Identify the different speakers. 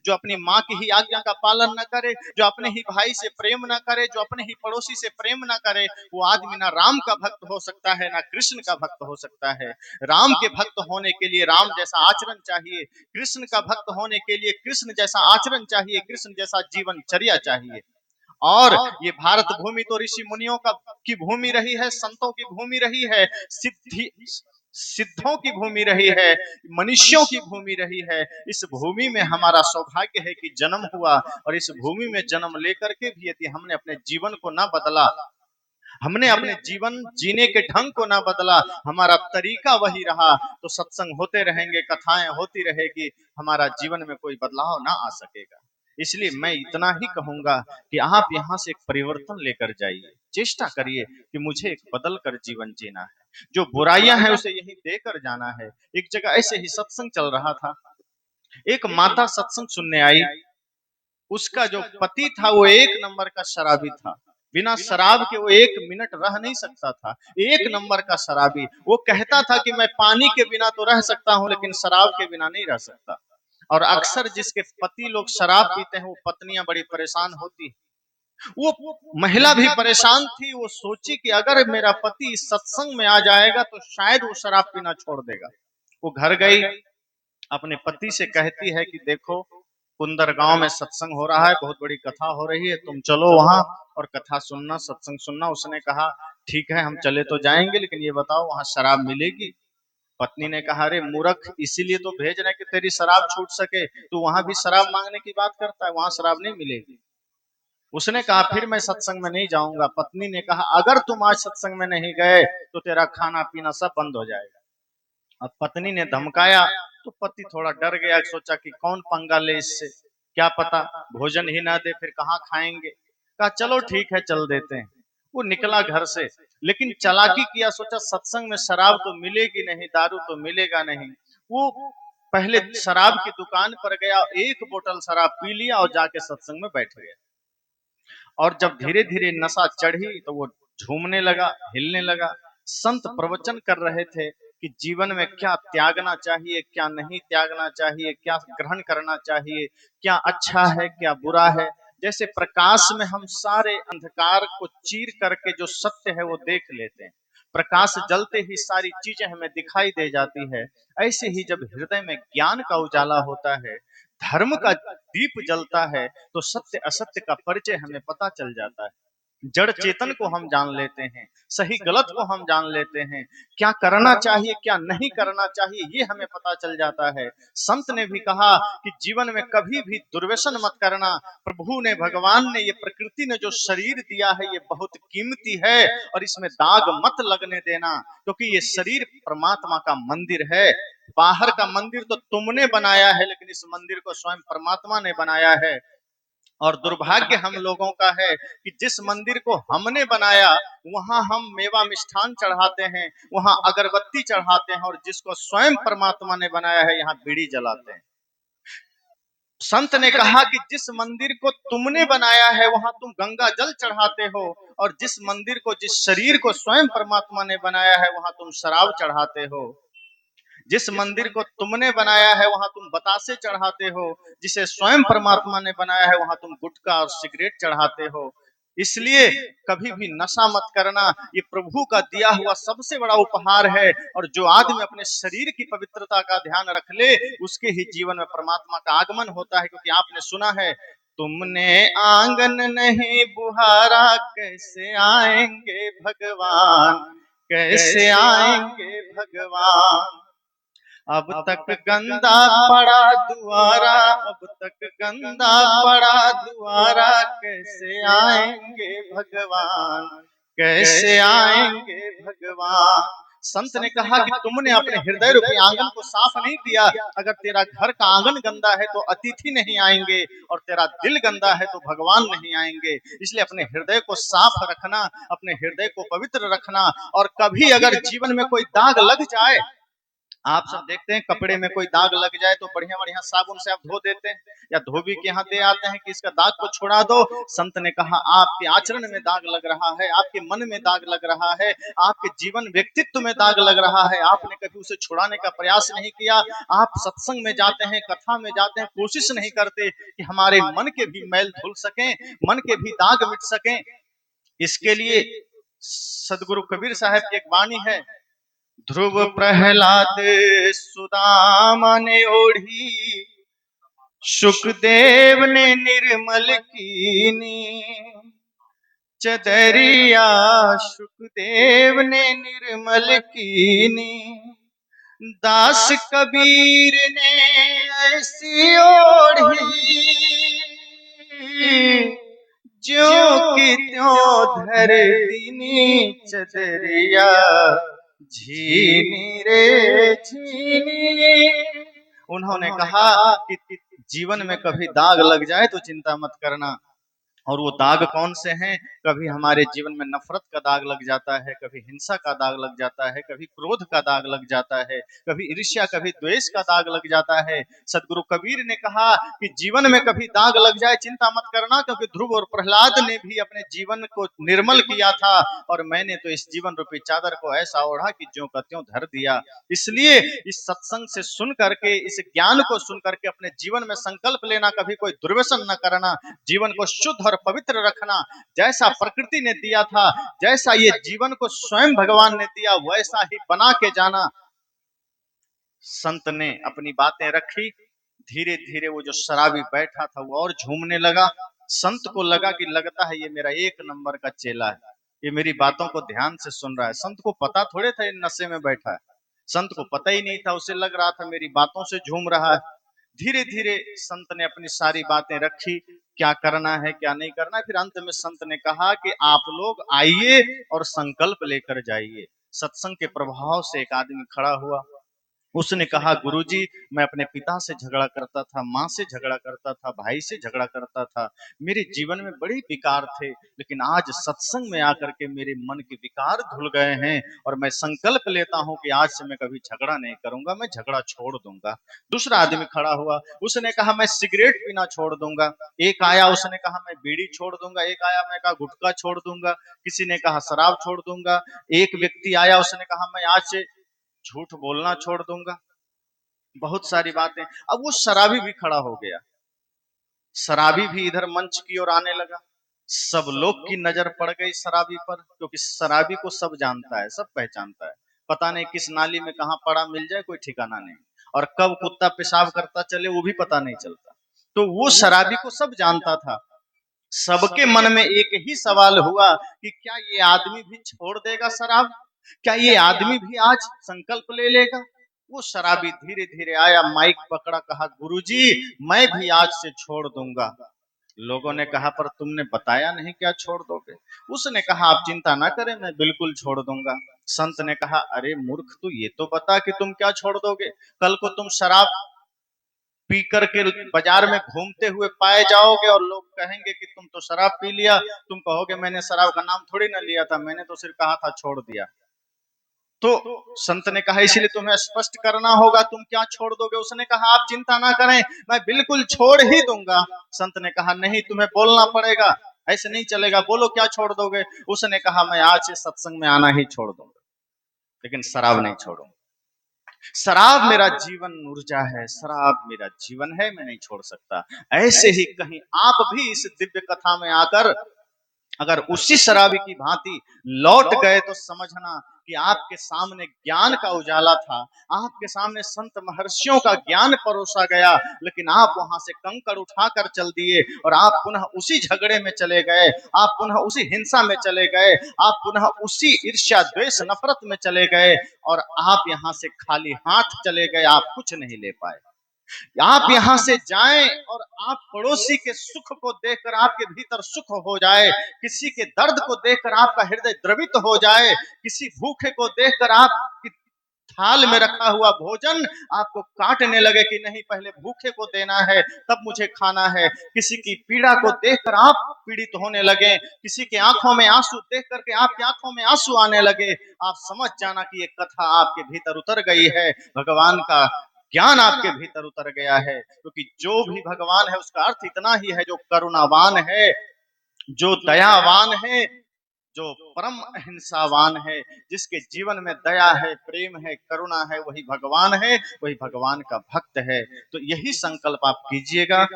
Speaker 1: जो अपनी माँ की ही आज्ञा का पालन न करे, जो अपने ही भाई से प्रेम न करे, जो अपने ही पड़ोसी से प्रेम न करे, वो आदमी ना राम का भक्त हो सकता है ना कृष्ण का भक्त हो सकता है। राम के भक्त होने के लिए राम जैसा आचरण चाहिए, कृष्ण का भक्त होने के लिए कृष्ण जैसा आचरण चाहिए, कृष्ण जैसा जीवनचर्या चाहिए। और ये भारत भूमि तो ऋषि मुनियों का की भूमि रही है, संतों की भूमि रही है, सिद्धों की भूमि रही है, मनुष्यों की भूमि रही है। इस भूमि में हमारा सौभाग्य है कि जन्म हुआ, और इस भूमि में जन्म लेकर के भी यदि हमने अपने जीवन को ना बदला, हमने अपने जीवन जीने के ढंग को ना बदला, हमारा तरीका वही रहा, तो सत्संग होते रहेंगे, कथाएं होती रहेगी, हमारा जीवन में कोई बदलाव ना आ सकेगा। इसलिए मैं इतना ही कहूंगा कि आप यहाँ से एक परिवर्तन लेकर जाइए, चेष्टा करिए कि मुझे एक बदल कर जीवन जीना है, जो बुराइयां हैं उसे यही देकर जाना है। एक जगह ऐसे ही सत्संग चल रहा था, एक माता सत्संग सुनने आई, उसका जो पति था वो एक नंबर का शराबी था, बिना शराब के वो एक मिनट रह नहीं सकता था, एक नंबर का शराबी। वो कहता था कि मैं पानी के बिना तो रह सकता हूँ लेकिन शराब के बिना नहीं रह सकता। और अक्सर जिसके पति लोग शराब पीते हैं वो पत्नियां बड़ी परेशान होती है। वो महिला भी परेशान थी, वो सोची कि अगर मेरा पति इस सत्संग में आ जाएगा तो शायद वो शराब पीना छोड़ देगा। वो घर गई, अपने पति से कहती है कि देखो कुंदर गांव में सत्संग हो रहा है, बहुत बड़ी कथा हो रही है, तुम चलो वहां और कथा सुनना, सत्संग सुनना। उसने कहा ठीक है हम चले तो जाएंगे, लेकिन ये बताओ वहां शराब मिलेगी? पत्नी ने कहा अरे मूर्ख, इसीलिए तो भेज रहे कि तेरी शराब छूट सके, तू वहां भी शराब मांगने की बात करता है, वहां शराब नहीं मिलेगी। उसने कहा फिर मैं सत्संग में नहीं जाऊंगा। पत्नी ने कहा अगर तुम आज सत्संग में नहीं गए तो तेरा खाना पीना सब बंद हो जाएगा। अब पत्नी ने धमकाया तो पति थोड़ा डर गया, सोचा कि कौन पंगा ले इससे, क्या पता भोजन ही ना दे, फिर कहाँ खाएंगे। कहा चलो ठीक है चल देते हैं। वो निकला घर से, लेकिन चालाकी किया, सोचा सत्संग में शराब तो मिलेगी नहीं, दारू तो मिलेगा नहीं। वो पहले शराब की दुकान पर गया, एक बोतल शराब पी लिया और जाके सत्संग में बैठ गया। और जब धीरे धीरे नशा चढ़ी तो वो झूमने लगा, हिलने लगा। संत प्रवचन कर रहे थे कि जीवन में क्या त्यागना चाहिए, क्या नहीं त्यागना चाहिए, क्या ग्रहण करना चाहिए, क्या अच्छा है क्या बुरा है। जैसे प्रकाश में हम सारे अंधकार को चीर करके जो सत्य है वो देख लेते हैं, प्रकाश जलते ही सारी चीजें हमें दिखाई दे जाती है। ऐसे ही जब हृदय में ज्ञान का उजाला होता है, धर्म का दीप जलता है, तो सत्य असत्य का परिचय हमें पता चल जाता है। जड़ चेतन को हम जान लेते हैं, सही गलत को हम जान लेते हैं, क्या करना चाहिए क्या नहीं करना चाहिए ये हमें पता चल जाता है। संत ने भी कहा कि जीवन में कभी भी दुर्व्यसन मत करना। प्रभु ने, भगवान ने, ये प्रकृति ने जो शरीर दिया है ये बहुत कीमती है और इसमें दाग मत लगने देना, क्योंकि ये शरीर परमात्मा का मंदिर है। बाहर का मंदिर तो तुमने बनाया है, लेकिन इस मंदिर को स्वयं परमात्मा ने बनाया है। और दुर्भाग्य हम लोगों का है कि जिस मंदिर को हमने बनाया वहां हम मेवा मिष्ठान चढ़ाते हैं, वहां अगरबत्ती चढ़ाते हैं, और जिसको स्वयं परमात्मा ने बनाया है यहाँ बीड़ी जलाते हैं। संत ने कहा कि जिस मंदिर को तुमने बनाया है वहां तुम गंगा जल चढ़ाते हो, और जिस मंदिर को, जिस शरीर को स्वयं परमात्मा ने बनाया है वहां तुम शराब चढ़ाते हो। जिस मंदिर को तुमने बनाया है वहां तुम बतासे चढ़ाते हो, जिसे स्वयं परमात्मा ने बनाया है वहां तुम गुटखा और सिगरेट चढ़ाते हो। इसलिए कभी भी नशा मत करना, ये प्रभु का दिया हुआ सबसे बड़ा उपहार है। और जो आदमी अपने शरीर की पवित्रता का ध्यान रख ले उसके ही जीवन में परमात्मा का आगमन होता है। क्योंकि आपने सुना है, तुमने आंगन नहीं बुहारा कैसे आएंगे भगवान, कैसे आएंगे भगवान। अब तक गंदा पड़ा दुआरा, अब तक गंदा पड़ा दुआरा, कैसे आएंगे भगवान, कैसे आएंगे भगवान। संत ने कहा कि तुमने अपने हृदय रूपी आंगन को साफ नहीं किया। अगर तेरा घर का आंगन गंदा है तो अतिथि नहीं आएंगे, और तेरा दिल गंदा है तो भगवान नहीं आएंगे। इसलिए अपने हृदय को साफ रखना, अपने हृदय को पवित्र रखना। और कभी अगर जीवन में कोई दाग लग जाए, आप सब देखते हैं कपड़े में कोई दाग लग जाए तो बढ़िया बढ़िया साबुन से आप धो देते हैं, या धोबी के यहाँ दे आते हैं कि इसका दाग को छुड़ा दो। संत ने कहा आपके आचरण में दाग लग रहा है, आपके मन में दाग लग रहा है, आपके जीवन व्यक्तित्व में दाग लग रहा है, आपने कभी उसे छुड़ाने का प्रयास नहीं किया। आप सत्संग में जाते हैं, कथा में जाते हैं, कोशिश नहीं करते कि हमारे मन के भी मैल धुल सके, मन के भी दाग मिट सके। इसके लिए सदगुरु कबीर साहब की एक वाणी है, ध्रुव प्रहलाद सुदामा ने ओढ़ी, सुखदेव ने निर्मल कीनी, चदरिया सुखदेव ने निर्मल कीनी, दास कबीर ने ऐसी ओढ़ी, ज्यों की त्यों धर दीनी, चदरिया झीनी रे झीनी। उन्होंने कहा कि जीवन में कभी दाग लग जाए तो चिंता मत करना। और वो दाग कौन से हैं? कभी हमारे जीवन में नफरत का दाग लग जाता है, कभी हिंसा का दाग लग जाता है, कभी क्रोध का दाग लग जाता है, कभी ईर्ष्या, कभी द्वेष का दाग लग जाता है। सदगुरु कबीर ने कहा कि जीवन में कभी दाग लग जाए चिंता मत करना, क्योंकि ध्रुव और प्रहलाद ने भी अपने जीवन को निर्मल किया था, और मैंने तो इस जीवन रूपी चादर को ऐसा ओढ़ा कि ज्यों का त्यों धर दिया। इसलिए इस सत्संग से सुन करके, इस ज्ञान को सुन करके अपने जीवन में संकल्प लेना, कभी कोई दुर्व्यसन न करना, जीवन को शुद्ध और पवित्र रखना। जैसा प्रकृति ने दिया था, जैसा ये जीवन को स्वयं भगवान ने दिया, वैसा ही बना के जाना। संत ने अपनी बातें रखी। धीरे धीरे वो जो शराबी बैठा था वो और झूमने लगा। संत को लगा कि लगता है ये मेरा एक नंबर का चेला है, ये मेरी बातों को ध्यान से सुन रहा है। संत को पता थोड़े था ये नशे में बैठा है, संत को पता ही नहीं था, उसे लग रहा था मेरी बातों से झूम रहा है। धीरे धीरे संत ने अपनी सारी बातें रखी, क्या करना है क्या नहीं करना है। फिर अंत में संत ने कहा कि आप लोग आइए और संकल्प लेकर जाइए। सत्संग के प्रभाव से एक आदमी खड़ा हुआ, उसने कहा गुरुजी, मैं अपने पिता से झगड़ा करता था, माँ से झगड़ा करता था, भाई से झगड़ा करता था, मेरे जीवन में बड़े विकार थे, लेकिन आज सत्संग में आकर के मेरे मन के विकार धुल गए हैं, और मैं संकल्प लेता हूं कि आज से मैं कभी झगड़ा नहीं करूंगा, मैं झगड़ा छोड़ दूंगा। दूसरा आदमी खड़ा हुआ, उसने कहा मैं सिगरेट पीना छोड़ दूंगा। एक आया, उसने कहा मैं बीड़ी छोड़ दूंगा। एक आया, मैं कहा गुटखा छोड़ दूंगा। किसी ने कहा शराब छोड़ दूंगा। एक व्यक्ति आया, उसने कहा मैं आज से झूठ बोलना छोड़ दूंगा। बहुत सारी बातें। अब वो शराबी भी खड़ा हो गया, शराबी भी इधर मंच की ओर आने लगा। सब लोग की नजर पड़ गई शराबी पर, क्योंकि शराबी को सब जानता है, सब पहचानता है। पता नहीं किस नाली में कहां पड़ा मिल जाए, कोई ठिकाना नहीं, और कब कुत्ता पेशाब करता चले वो भी पता नहीं चलता। तो वो शराबी को सब जानता था। सबके मन में एक ही सवाल हुआ कि क्या ये आदमी भी छोड़ देगा शराब, क्या ये आदमी भी आज संकल्प ले लेगा। वो शराबी धीरे धीरे आया, माइक पकड़ा, कहा गुरुजी मैं भी आज से छोड़ दूंगा। लोगों ने कहा पर तुमने बताया नहीं क्या छोड़ दोगे। उसने कहा आप चिंता ना करें, मैं बिल्कुल छोड़ दूंगा। संत ने कहा अरे मूर्ख, तू ये तो बता कि तुम क्या छोड़ दोगे। कल को तुम शराब पी करके बाजार में घूमते हुए पाए जाओगे और लोग कहेंगे कि तुम तो शराब पी लिया, तुम कहोगे मैंने शराब का नाम थोड़ी ना लिया था, मैंने तो सिर्फ कहा था छोड़ दिया। तो संत ने कहा इसलिए तुम्हें स्पष्ट करना होगा तुम क्या छोड़ दोगे। उसने कहा आप चिंता ना करें, मैं बिल्कुल छोड़ ही दूंगा। संत ने कहा नहीं, तुम्हें बोलना पड़ेगा, ऐसे नहीं चलेगा, बोलो क्या छोड़ दोगे। उसने कहा मैं आज से सत्संग में आना ही छोड़ दूंगा, लेकिन शराब नहीं छोड़ूंगा। शराब मेरा जीवन ऊर्जा है, शराब मेरा जीवन है, मैं नहीं छोड़ सकता। ऐसे ही कहीं आप भी इस दिव्य कथा में आकर अगर उसी शराबी की भांति लौट गए तो समझना कि आपके सामने ज्ञान का उजाला था, आपके सामने संत महर्षियों का ज्ञान परोसा गया, लेकिन आप वहां से कंकड़ उठाकर चल दिए और आप पुनः उसी झगड़े में चले गए, आप पुनः उसी हिंसा में चले गए, आप पुनः उसी ईर्ष्या द्वेष नफरत में चले गए, और आप यहाँ से खाली हाथ चले गए, आप कुछ नहीं ले पाए। आप यहाँ से जाएं और आप पड़ोसी के सुख को देखकर आपके भीतर सुख हो जाए, किसी के दर्द को देखकर आपका हृदय द्रवित हो जाए, किसी भूखे को देखकर आपकी थाल में रखा हुआ भोजन आपको काटने लगे कि नहीं, पहले भूखे को देना है तब मुझे खाना है। किसी की पीड़ा को देखकर आप पीड़ित होने लगे, किसी के आंखों में आंसू देख करके आपकी आंखों में आंसू आने लगे, आप समझ जाना कि ये कथा आपके भीतर उतर गई है, भगवान का ज्ञान आपके भीतर उतर गया है। क्योंकि जो भी भगवान है उसका अर्थ इतना ही है, जो करुणावान है, जो दयावान है, जो परम अहिंसावान है, जिसके जीवन में दया है, प्रेम है, करुणा है, वही भगवान है, वही भगवान का भक्त है। तो यही संकल्प आप कीजिएगा।